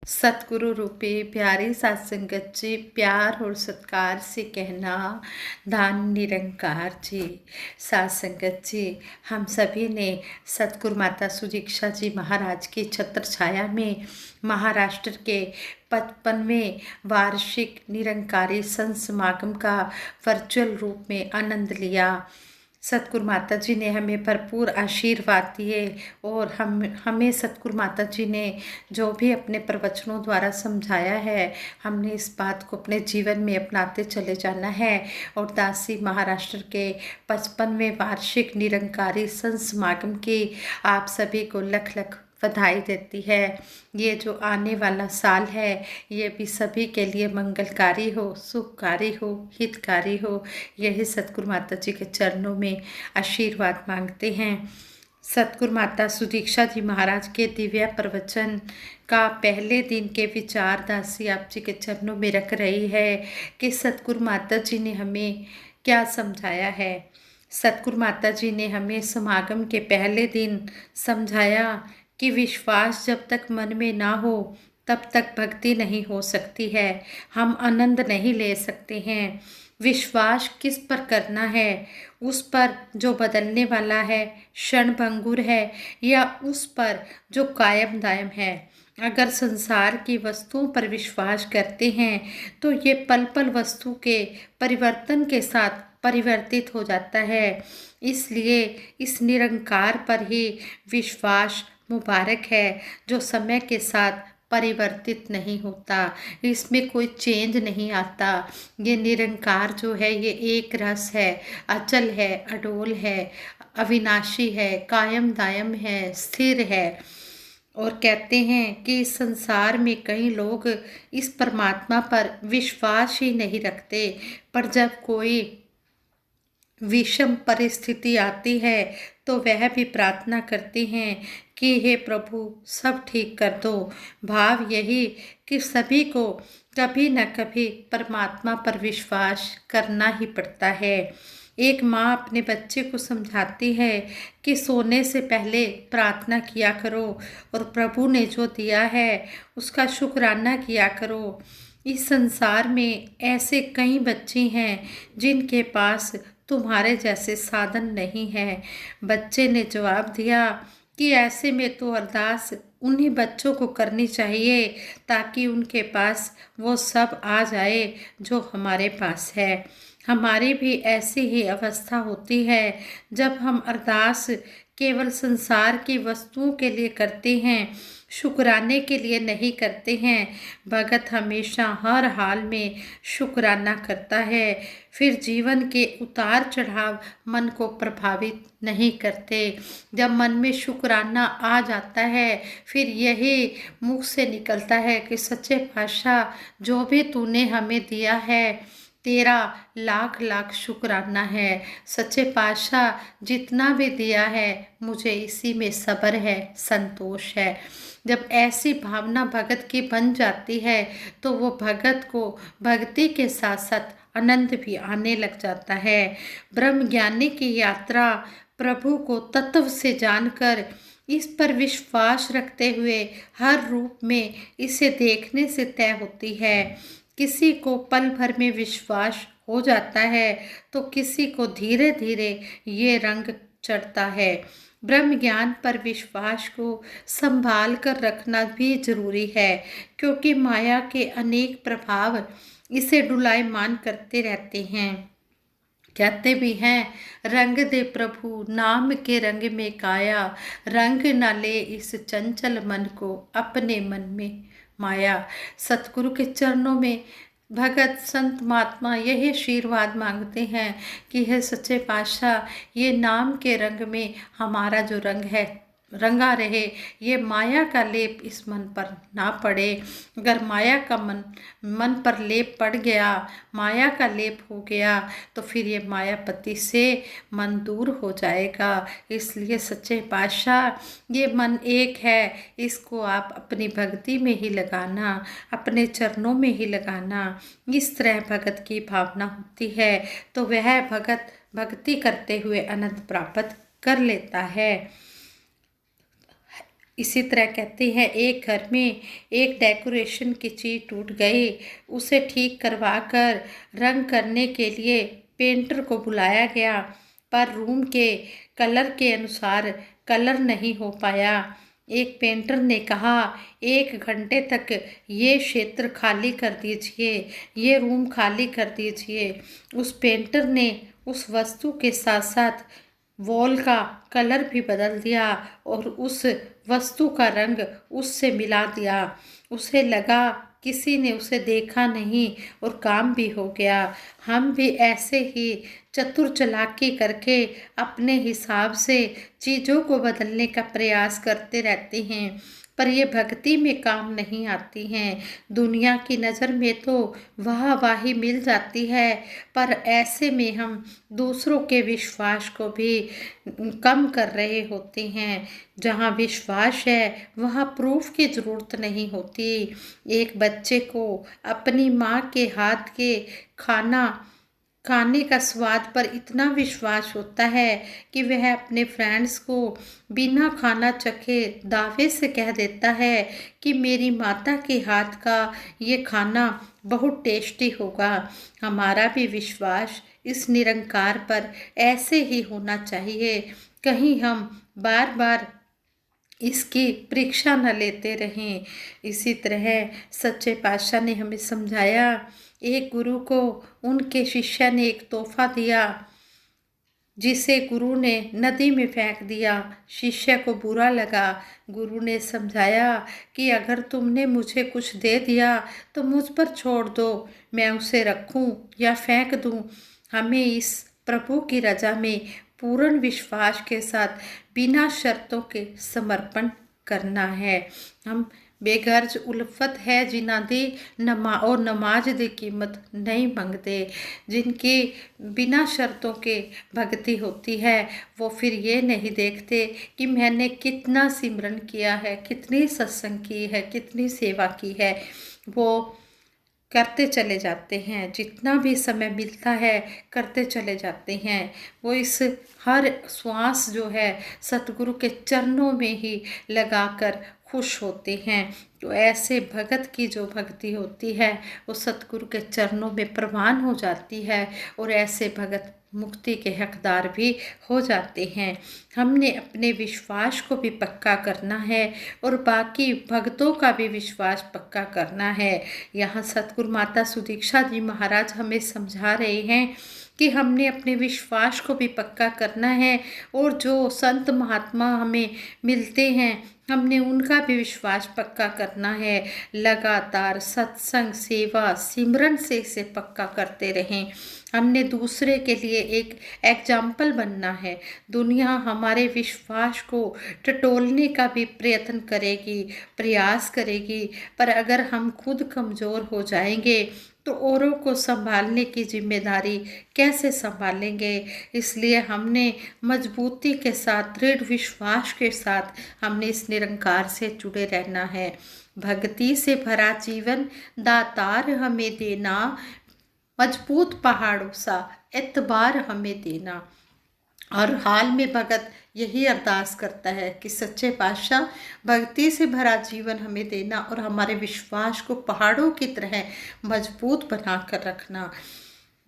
सतगुरु रूपी प्यारी सात संगत जी, प्यार और सत्कार से कहना दान निरंकार जी। सात संगत जी, हम सभी ने सतगुरु माता सुदीक्षा जी महाराज की छत्र छाया में महाराष्ट्र के 55वें वार्षिक निरंकारी संत समागम का वर्चुअल रूप में आनंद लिया। सतगुरु माता जी ने हमें भरपूर आशीर्वाद दिए और हमें सतगुरु माता जी ने जो भी अपने प्रवचनों द्वारा समझाया है, हमने इस बात को अपने जीवन में अपनाते चले जाना है। और दासी महाराष्ट्र के 55वें वार्षिक निरंकारी संत समागम की आप सभी को लख लख बधाई देती है। ये जो आने वाला साल है, ये भी सभी के लिए मंगलकारी हो, सुखकारी हो, हितकारी हो, यही सतगुरु माता जी के चरणों में आशीर्वाद मांगते हैं। सतगुरु माता सुदीक्षा जी महाराज के दिव्य प्रवचन का पहले दिन के विचार दासी आप जी के चरणों में रख रही है कि सतगुरु माता जी ने हमें क्या समझाया है। सतगुरु माता जी ने हमें समागम के पहले दिन समझाया कि विश्वास जब तक मन में ना हो तब तक भक्ति नहीं हो सकती है, हम आनंद नहीं ले सकते हैं। विश्वास किस पर करना है, उस पर जो बदलने वाला है, क्षणभंगुर है, या उस पर जो कायम दायम है। अगर संसार की वस्तुओं पर विश्वास करते हैं तो ये पल पल वस्तु के परिवर्तन के साथ परिवर्तित हो जाता है। इसलिए इस निरंकार पर ही विश्वास मुबारक है, जो समय के साथ परिवर्तित नहीं होता, इसमें कोई चेंज नहीं आता। ये निरंकार जो है ये एक रस है, अचल है, अडोल है, अविनाशी है, कायम दायम है, स्थिर है। और कहते हैं कि इस संसार में कई लोग इस परमात्मा पर विश्वास ही नहीं रखते, पर जब कोई विषम परिस्थिति आती है तो वह भी प्रार्थना करते हैं कि हे प्रभु सब ठीक कर दो। भाव यही कि सभी को कभी न कभी परमात्मा पर विश्वास करना ही पड़ता है। एक माँ अपने बच्चे को समझाती है कि सोने से पहले प्रार्थना किया करो और प्रभु ने जो दिया है उसका शुक्राना किया करो। इस संसार में ऐसे कई बच्चे हैं जिनके पास तुम्हारे जैसे साधन नहीं है। बच्चे ने जवाब दिया कि ऐसे में तो अरदास उन्हीं बच्चों को करनी चाहिए ताकि उनके पास वो सब आ जाए जो हमारे पास है। हमारी भी ऐसी ही अवस्था होती है जब हम अरदास केवल संसार की वस्तुओं के लिए करते हैं, शुक्राने के लिए नहीं करते हैं। भगत हमेशा हर हाल में शुक्राना करता है, फिर जीवन के उतार चढ़ाव मन को प्रभावित नहीं करते। जब मन में शुक्राना आ जाता है फिर यही मुख से निकलता है कि सच्चे पातशाह जो भी तूने हमें दिया है तेरा लाख लाख शुक्राना है। सच्चे पातशाह जितना भी दिया है मुझे इसी में सब्र है, संतोष है। जब ऐसी भावना भगत की बन जाती है तो वो भगत को भक्ति के साथ साथ आनंद भी आने लग जाता है। ब्रह्म ज्ञानी की यात्रा प्रभु को तत्व से जानकर इस पर विश्वास रखते हुए हर रूप में इसे देखने से तय होती है। किसी को पल भर में विश्वास हो जाता है तो किसी को धीरे धीरे ये रंग चढ़ता है। ब्रह्म ज्ञान पर विश्वास को संभाल कर रखना भी जरूरी है, क्योंकि माया के अनेक प्रभाव इसे डुलायमान करते रहते हैं। कहते भी हैं, रंग दे प्रभु नाम के रंग में काया, रंग न ले इस चंचल मन को अपने मन में माया। सतगुरु के चरणों में भगत संत महात्मा यही आशीर्वाद मांगते हैं कि हे सच्चे पातशाह, ये नाम के रंग में हमारा जो रंग है रंगा रहे, ये माया का लेप इस मन पर ना पड़े। अगर माया का मन पर लेप पड़ गया, माया का लेप हो गया तो फिर ये मायापति से मन दूर हो जाएगा। इसलिए सच्चे पातशाह ये मन एक है, इसको आप अपनी भक्ति में ही लगाना, अपने चरणों में ही लगाना। इस तरह भगत की भावना होती है तो वह भगत भक्ति करते हुए आनंद प्राप्त कर लेता है। इसी तरह कहते हैं एक घर में एक डेकोरेशन की चीज टूट गई, उसे ठीक करवा कर रंग करने के लिए पेंटर को बुलाया गया, पर रूम के कलर के अनुसार कलर नहीं हो पाया। एक पेंटर ने कहा 1 घंटे तक ये क्षेत्र खाली कर दीजिए, ये रूम खाली कर दीजिए। उस पेंटर ने उस वस्तु के साथ साथ वॉल का कलर भी बदल दिया और उस वस्तु का रंग उससे मिला दिया। उसे लगा किसी ने उसे देखा नहीं और काम भी हो गया। हम भी ऐसे ही चतुर चालाकी करके अपने हिसाब से चीज़ों को बदलने का प्रयास करते रहते हैं, पर ये भक्ति में काम नहीं आती हैं। दुनिया की नज़र में तो वाहवाही मिल जाती है, पर ऐसे में हम दूसरों के विश्वास को भी कम कर रहे होते हैं। जहाँ विश्वास है वहाँ प्रूफ की ज़रूरत नहीं होती। एक बच्चे को अपनी माँ के हाथ के खाने का स्वाद पर इतना विश्वास होता है कि वह अपने फ्रेंड्स को बिना खाना चखे दावे से कह देता है कि मेरी माता के हाथ का ये खाना बहुत टेस्टी होगा। हमारा भी विश्वास इस निरंकार पर ऐसे ही होना चाहिए। कहीं हम बार बार इसकी परीक्षा न लेते रहें। इसी तरह सच्चे पातशाह ने हमें समझाया, एक गुरु को उनके शिष्य ने एक तोहफा दिया जिसे गुरु ने नदी में फेंक दिया। शिष्य को बुरा लगा। गुरु ने समझाया कि अगर तुमने मुझे कुछ दे दिया तो मुझ पर छोड़ दो, मैं उसे रखूं या फेंक दूं। हमें इस प्रभु की रजा में पूर्ण विश्वास के साथ बिना शर्तों के समर्पण करना है। हम बेगर्ज उल्फत है जिन्हां दी नमाज दी कीमत नहीं मंगते। जिनकी बिना शर्तों के भक्ति होती है वो फिर ये नहीं देखते कि मैंने कितना सिमरन किया है, कितनी सत्संग की है, कितनी सेवा की है। वो करते चले जाते हैं, जितना भी समय मिलता है करते चले जाते हैं। वो इस हर श्वास जो है सतगुरु के चरणों में ही लगाकर खुश होते हैं। तो ऐसे भगत की जो भक्ति होती है वो सतगुरु के चरणों में प्रवान हो जाती है और ऐसे भगत मुक्ति के हकदार भी हो जाते हैं। हमने अपने विश्वास को भी पक्का करना है और बाकी भक्तों का भी विश्वास पक्का करना है। यहाँ सतगुरु माता सुदीक्षा जी महाराज हमें समझा रहे हैं कि हमने अपने विश्वास को भी पक्का करना है और जो संत महात्मा हमें मिलते हैं हमने उनका भी विश्वास पक्का करना है। लगातार सत्संग सेवा सिमरन से इसे पक्का करते रहें। हमने दूसरे के लिए एक एग्जाम्पल बनना है। दुनिया हमारे विश्वास को टटोलने का भी प्रयत्न करेगी, प्रयास करेगी, पर अगर हम खुद कमज़ोर हो जाएंगे तो औरों को संभालने की जिम्मेदारी कैसे संभालेंगे। इसलिए हमने मजबूती के साथ दृढ़ विश्वास के साथ हमने इस निरंकार से जुड़े रहना है। भक्ति से भरा जीवन दातार हमें देना, मजबूत पहाड़ों सा एतबार हमें देना। और हाल में भगत यही अरदास करता है कि सच्चे पातशाह भक्ति से भरा जीवन हमें देना और हमारे विश्वास को पहाड़ों की तरह मजबूत बना कर रखना।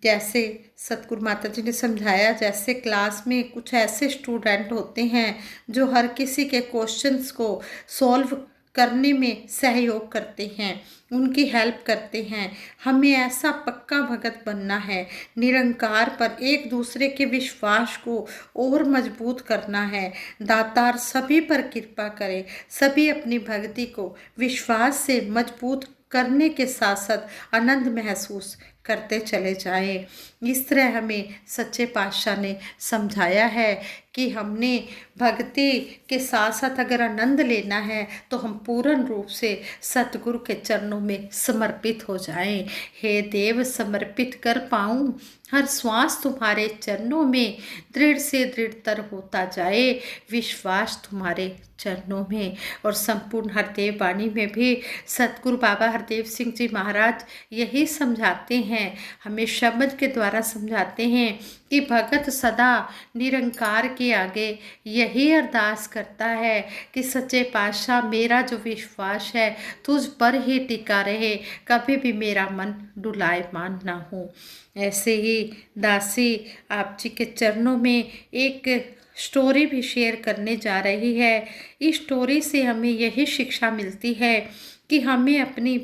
जैसे सतगुरु माता जी ने समझाया, जैसे क्लास में कुछ ऐसे स्टूडेंट होते हैं जो हर किसी के क्वेश्चंस को सॉल्व करने में सहयोग करते हैं, उनकी हेल्प करते हैं। हमें ऐसा पक्का भगत बनना है। निरंकार पर एक दूसरे के विश्वास को और मजबूत करना है। दातार सभी पर कृपा करे, सभी अपनी भक्ति को विश्वास से मजबूत करने के साथ साथ आनंद महसूस करते चले जाएं। इस तरह हमें सच्चे पातशाह ने समझाया है कि हमने भक्ति के साथ साथ अगर आनंद लेना है तो हम पूर्ण रूप से सतगुरु के चरणों में समर्पित हो जाएं। हे देव समर्पित कर पाऊं हर श्वास तुम्हारे चरणों में, दृढ़ से दृढ़तर होता जाए विश्वास तुम्हारे चरणों में। और संपूर्ण हरदेव वाणी में भी सतगुरु बाबा हरदेव सिंह जी महाराज यही समझाते हैं हैं, हमें शब्द के द्वारा समझाते हैं कि भगत सदा निरंकार के आगे यही अरदास करता है कि सच्चे पातशाह मेरा जो विश्वास है तुझ पर ही टिका रहे, कभी भी मेरा मन डुलायमान ना हो। ऐसे ही दासी आप जी के चरणों में एक स्टोरी भी शेयर करने जा रही है। इस स्टोरी से हमें यही शिक्षा मिलती है कि हमें अपनी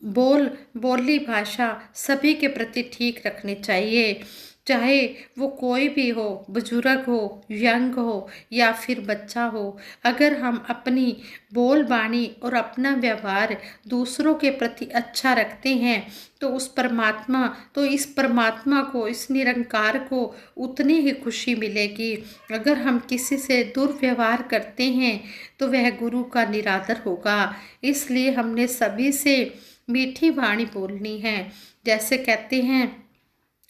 बोली भाषा सभी के प्रति ठीक रखनी चाहिए, चाहे वो कोई भी हो, बुजुर्ग हो, यंग हो या फिर बच्चा हो। अगर हम अपनी बोल बानी और अपना व्यवहार दूसरों के प्रति अच्छा रखते हैं तो इस परमात्मा को, इस निरंकार को उतनी ही खुशी मिलेगी। अगर हम किसी से दुर्व्यवहार करते हैं तो वह गुरु का निरादर होगा। इसलिए हमने सभी से मीठी वाणी बोलनी है। जैसे कहते हैं,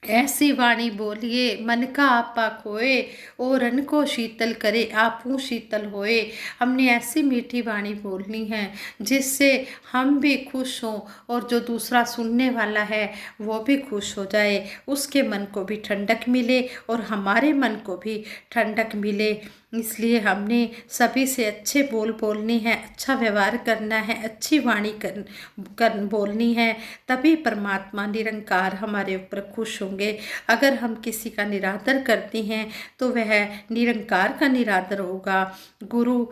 ऐसी वाणी बोलिए मन का आपा खोए, और अन्न को शीतल करे आपू शीतल होए। हमने ऐसी मीठी वाणी बोलनी है जिससे हम भी खुश हों और जो दूसरा सुनने वाला है वो भी खुश हो जाए, उसके मन को भी ठंडक मिले और हमारे मन को भी ठंडक मिले। इसलिए हमने सभी से अच्छे बोलनी है, अच्छा व्यवहार करना है, अच्छी वाणी बोलनी है, तभी परमात्मा निरंकार हमारे ऊपर खुश होंगे। अगर हम किसी का निरादर करते हैं तो वह निरंकार का निरादर होगा। गुरु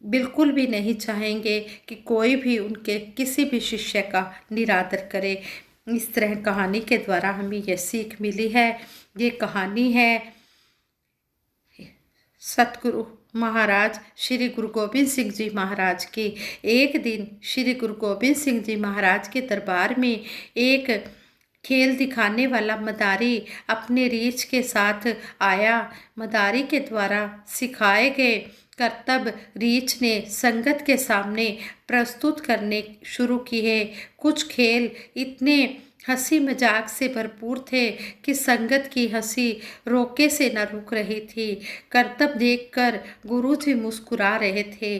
बिल्कुल भी नहीं चाहेंगे कि कोई भी उनके किसी भी शिष्य का निरादर करे। इस तरह कहानी के द्वारा हमें यह सीख मिली है। ये कहानी है सतगुरु महाराज श्री गुरु गोबिंद सिंह जी महाराज की। एक दिन श्री गुरु गोबिंद सिंह जी महाराज के दरबार में एक खेल दिखाने वाला मदारी अपने रीछ के साथ आया। मदारी के द्वारा सिखाए गए करतब रीछ ने संगत के सामने प्रस्तुत करने शुरू किए। कुछ खेल इतने हंसी मजाक से भरपूर थे कि संगत की हंसी रोके से न रुक रही थी। करतब देखकर गुरुजी मुस्कुरा रहे थे।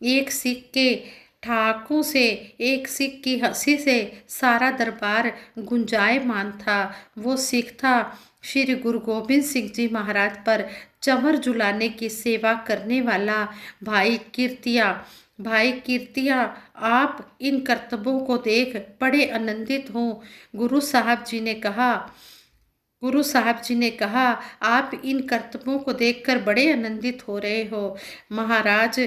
एक सिख के ठाकों से, एक सिख की हंसी से सारा दरबार गुंजायमान था। वो सिख था श्री गुरु गोबिंद सिंह जी महाराज पर चंवर झुलाने की सेवा करने वाला भाई कीर्तिया। भाई कीर्तिया, आप इन करतबों को देख बड़े आनंदित हों। गुरु साहब जी ने कहा, आप इन करतबों को देखकर बड़े आनंदित हो रहे हो। महाराज,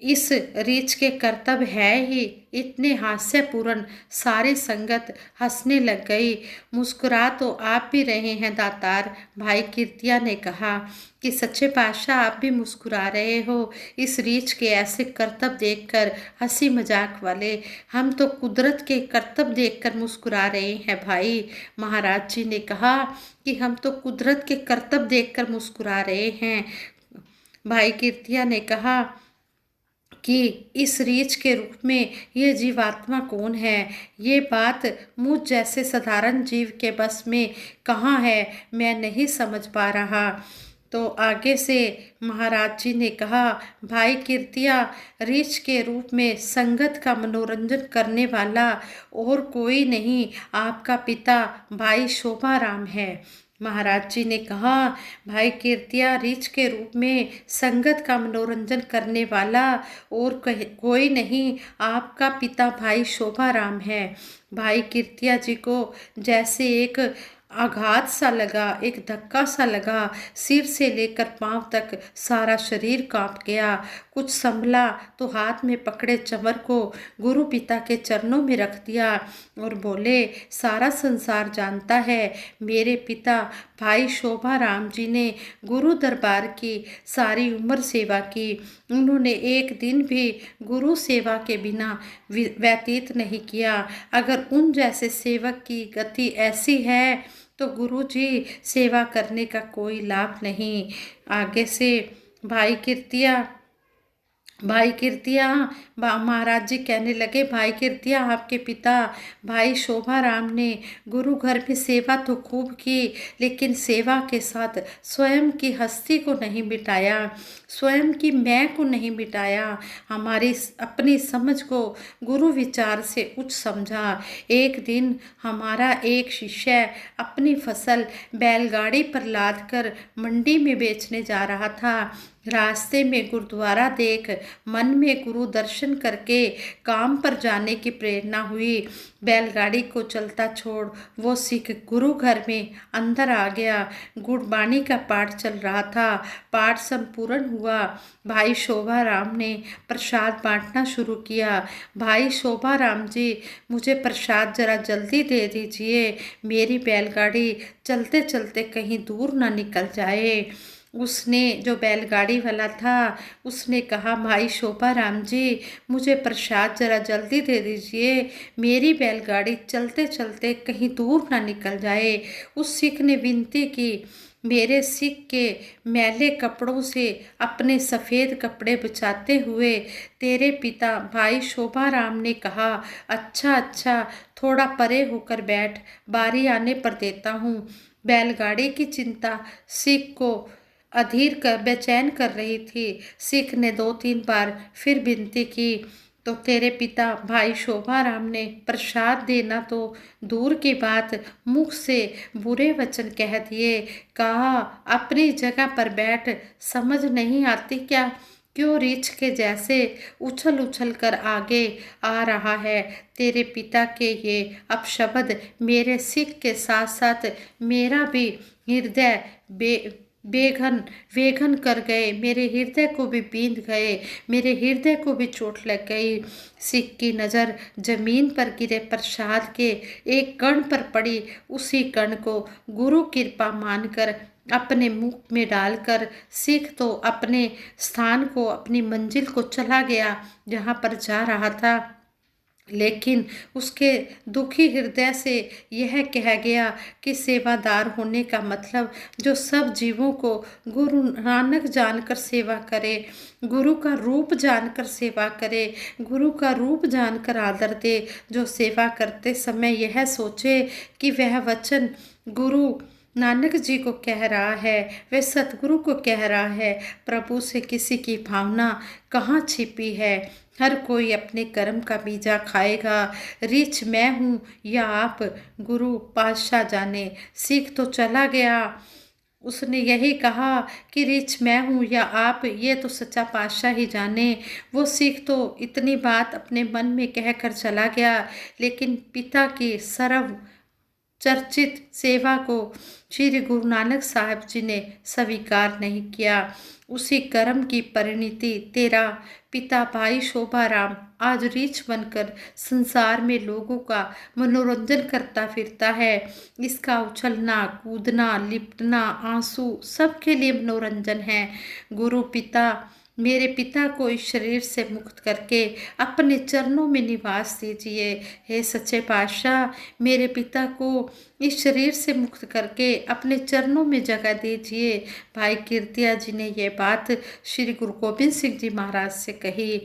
इस रीछ के करतब है ही इतने हास्यपूर्ण। सारी संगत हंसने लग गई। मुस्कुरा तो आप भी रहे हैं दातार, भाई कीर्तिया ने कहा कि सच्चे पातशाह आप भी मुस्कुरा रहे हो इस रीछ के ऐसे करतब देखकर, हंसी मजाक वाले। हम तो कुदरत के करतब देखकर मुस्कुरा रहे हैं भाई। महाराज जी ने कहा कि हम तो कुदरत के करतब देखकर मुस्कुरा रहे हैं। भाई कीर्तिया ने कहा कि इस रीछ के रूप में ये जीवात्मा कौन है? ये बात मुझ जैसे साधारण जीव के बस में कहाँ है, मैं नहीं समझ पा रहा। तो आगे से महाराज जी ने कहा, भाई कीर्तिया, रीछ के रूप में संगत का मनोरंजन करने वाला और कोई नहीं, आपका पिता भाई शोभा राम है। महाराज जी ने कहा, भाई कीर्तिया, रीछ के रूप में संगत का मनोरंजन करने वाला और कोई नहीं, आपका पिता भाई शोभा राम है। भाई कीर्तिया जी को जैसे एक आघात सा लगा, एक धक्का सा लगा। सिर से लेकर पांव तक सारा शरीर कांप गया। कुछ संभला तो हाथ में पकड़े चंवर को गुरु पिता के चरणों में रख दिया और बोले, सारा संसार जानता है मेरे पिता भाई शोभा राम जी ने गुरु दरबार की सारी उम्र सेवा की। उन्होंने एक दिन भी गुरु सेवा के बिना व्यतीत नहीं किया। अगर उन जैसे सेवक की गति ऐसी है तो गुरु जी सेवा करने का कोई लाभ नहीं। आगे से भाई कीर्तिया महाराज जी कहने लगे, भाई कीर्तिया, आपके पिता भाई शोभा राम ने गुरु घर में सेवा तो खूब की, लेकिन सेवा के साथ स्वयं की हस्ती को नहीं मिटाया। स्वयं की मैं को नहीं मिटाया, हमारी अपनी समझ को गुरु विचार से उच्च समझा। एक दिन हमारा एक शिष्य अपनी फसल बैलगाड़ी पर लाद कर मंडी में बेचने जा रहा था। रास्ते में गुरुद्वारा देख मन में गुरु दर्शन करके काम पर जाने की प्रेरणा हुई। बैलगाड़ी को चलता छोड़ वो सिख गुरु घर में अंदर आ गया। गुरबाणी का पाठ चल रहा था। पाठ संपूर्ण हुआ। भाई शोभा राम ने प्रसाद बांटना शुरू किया। भाई शोभा राम जी, मुझे प्रसाद जरा जल्दी दे दीजिए, मेरी बैलगाड़ी चलते चलते कहीं दूर ना निकल जाए। उसने, जो बैलगाड़ी वाला था, उसने कहा, भाई शोभा राम जी, मुझे प्रसाद जरा जल्दी दे दीजिए, मेरी बैलगाड़ी चलते चलते कहीं दूर ना निकल जाए। उस सिख ने विनती की, मेरे सिख के मैले कपड़ों से अपने सफ़ेद कपड़े बचाते हुए तेरे पिता भाई शोभा राम ने कहा, अच्छा अच्छा, थोड़ा परे होकर बैठ, बारी आने पर देता हूँ। बैलगाड़ी की चिंता सिख को अधीर कर बेचैन कर रही थी। सिख ने 2-3 बार फिर विनती की तो तेरे पिता भाई शोभा राम ने प्रसाद देना तो दूर की बात, मुख से बुरे वचन कह दिए। कहा, अपनी जगह पर बैठ, समझ नहीं आती क्या, क्यों रीछ के जैसे उछल उछल कर आगे आ रहा है। तेरे पिता के ये अपशब्द मेरे सिख के साथ साथ मेरा भी हृदय बेघन वेघन कर गए, मेरे हृदय को भी बींध गए, मेरे हृदय को भी चोट लग गई। सिख की नज़र जमीन पर गिरे प्रसाद के एक कण पर पड़ी। उसी कण को गुरु कृपा मानकर अपने मुख में डालकर सिख तो अपने स्थान को, अपनी मंजिल को चला गया जहाँ पर जा रहा था। लेकिन उसके दुखी हृदय से यह कह गया कि सेवादार होने का मतलब जो सब जीवों को गुरु नानक जानकर सेवा करे, गुरु का रूप जानकर सेवा करे, गुरु का रूप जानकर आदर दे, जो सेवा करते समय यह सोचे कि वह वचन गुरु नानक जी को कह रहा है, वह सतगुरु को कह रहा है। प्रभु से किसी की भावना कहाँ छिपी है। हर कोई अपने कर्म का बीजा खाएगा। रीछ मैं हूँ या आप, गुरु पातशाह जाने। सिख तो चला गया, उसने यही कहा कि रीछ मैं हूँ या आप, ये तो सच्चा पातशाह ही जाने। वो सिख तो इतनी बात अपने मन में कहकर चला गया, लेकिन पिता की सर्व चर्चित सेवा को श्री गुरु नानक साहब जी ने स्वीकार नहीं किया। उसी कर्म की परिणति तेरा पिता भाई शोभा राम आज रीछ बनकर संसार में लोगों का मनोरंजन करता फिरता है। इसका उछलना कूदना लिपटना आंसू सबके लिए मनोरंजन है। गुरु पिता मेरे पिता को इस शरीर से मुक्त करके अपने चरणों में निवास दीजिए। हे सच्चे पातशाह, मेरे पिता को इस शरीर से मुक्त करके अपने चरणों में जगह दीजिए। भाई कीर्तिया जी ने यह बात श्री गुरु गोबिंद सिंह जी महाराज से कही।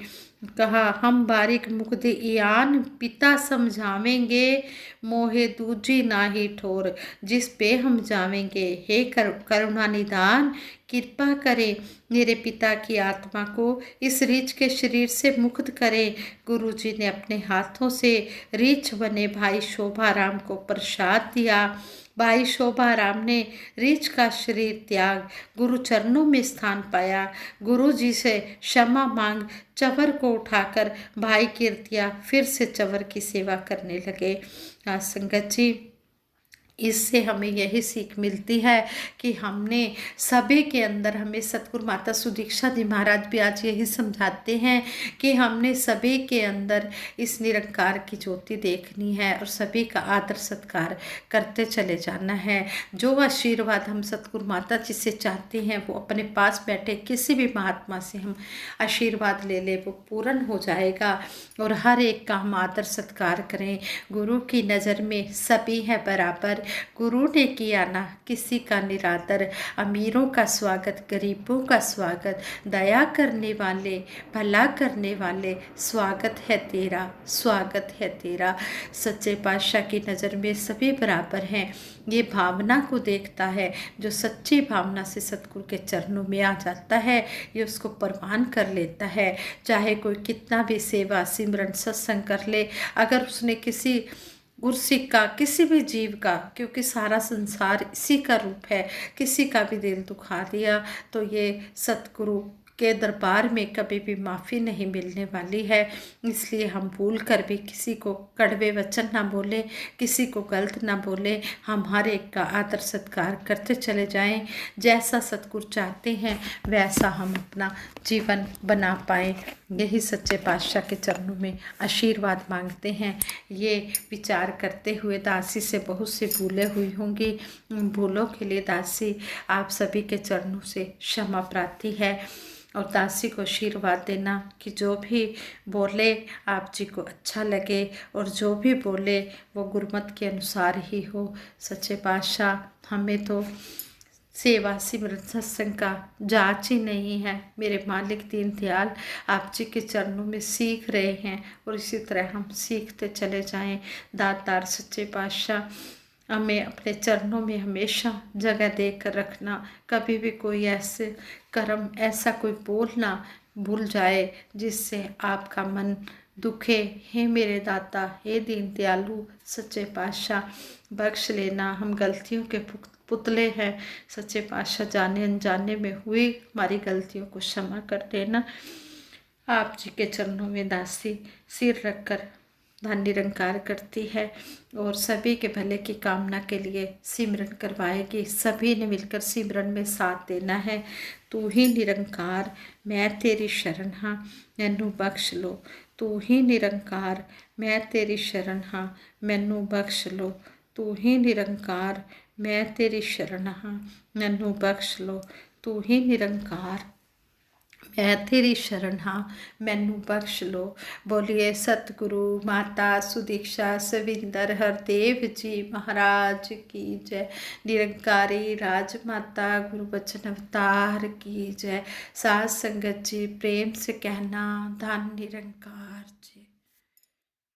कहा, हम बारिक मुक्ति इयान पिता समझावेंगे, मोहे दूजी नाही ठोर, जिस पे हम जावेंगे। हे करुणा निदान, कृपा करें, मेरे पिता की आत्मा को इस रीछ के शरीर से मुक्त करें। गुरु जी ने अपने हाथों से रीछ बने भाई शोभा राम को प्रसाद दिया। भाई शोभा राम ने रीछ का शरीर त्याग गुरु चरणों में स्थान पाया। गुरु जी से क्षमा मांग चवर को उठाकर भाई कीर्तिया फिर से चवर की सेवा करने लगे। संगत जी, इससे हमें यही सीख मिलती है कि हमने सभी के अंदर, हमें सतगुरु माता सुदीक्षा जी महाराज भी आज यही समझाते हैं कि हमने सभी के अंदर इस निरंकार की ज्योति देखनी है और सभी का आदर सत्कार करते चले जाना है। जो आशीर्वाद हम सतगुरु माता जी से चाहते हैं वो अपने पास बैठे किसी भी महात्मा से हम आशीर्वाद ले ले, वो पूर्ण हो जाएगा। और हर एक का हम आदर सत्कार करें। गुरु की नज़र में सभी है बराबर, गुरु ने किया ना किसी का निरादर, अमीरों का स्वागत गरीबों का स्वागत, दया करने वाले भला करने वाले स्वागत है तेरा, स्वागत है तेरा। सच्चे पातशाह की नज़र में सभी बराबर हैं। ये भावना को देखता है, जो सच्ची भावना से सतगुरु के चरणों में आ जाता है ये उसको प्रवान कर लेता है। चाहे कोई कितना भी सेवा सिमरन सत्संग कर ले, अगर उसने किसी गुरसिक का किसी भी जीव का, क्योंकि सारा संसार इसी का रूप है, किसी का भी दिल दुखा दिया तो ये सतगुरु के दरबार में कभी भी माफ़ी नहीं मिलने वाली है। इसलिए हम भूल कर भी किसी को कड़वे वचन ना बोले, किसी को गलत ना बोले, हम हर एक का आदर सत्कार करते चले जाएं। जैसा सतगुरु चाहते हैं वैसा हम अपना जीवन बना पाएँ। यही सच्चे पातशाह के चरणों में आशीर्वाद मांगते हैं। ये विचार करते हुए दासी से बहुत सी भूलें हुई होंगी। उन भूलों के लिए दासी आप सभी के चरणों से क्षमा प्रार्थी है। और दासी को आशीर्वाद देना कि जो भी बोले आप जी को अच्छा लगे, और जो भी बोले वो गुरमत के अनुसार ही हो। सच्चे पातशाह हमें तो सेवा सिमरन सत्संग का जांच ही नहीं है। मेरे मालिक दीनदयाल आप जी के चरणों में सीख रहे हैं और इसी तरह हम सीखते चले जाएं। दातार सच्चे पातशाह हमें अपने चरणों में हमेशा जगह देकर रखना। कभी भी कोई ऐसे कर्म ऐसा कोई बोल ना भूल जाए जिससे आपका मन दुखे। हे मेरे दाता, हे दीन दयालु सच्चे पातशाह बख्श लेना। हम गलतियों के पुतले हैं। सच्चे पातशाह जाने अनजाने में हुई हमारी गलतियों को क्षमा कर देना। आप जी के चरणों में दासी सिर रखकर धन निरंकार करती है और सभी के भले की कामना के लिए सिमरन करवाएगी। सभी ने मिलकर सिमरन में साथ देना है। तू ही निरंकार मैं तेरी शरण हाँ, मैनू बख्श लो। तू ही निरंकार मैं तेरी शरण हाँ, मैनू बख्श लो। तू ही निरंकार मैं तेरी शरण हाँ, मैनू बख्श लो। तू ही निरंकार मैं तेरी शरण हाँ, मैनू बख्श लो। बोलिए सतगुरु माता सुदीक्षा सविंदर हरदेव जी महाराज की जय। निरंकारी राजमाता गुरु बचन अवतार की जय। साध संगत जी प्रेम से कहना धन निरंकार।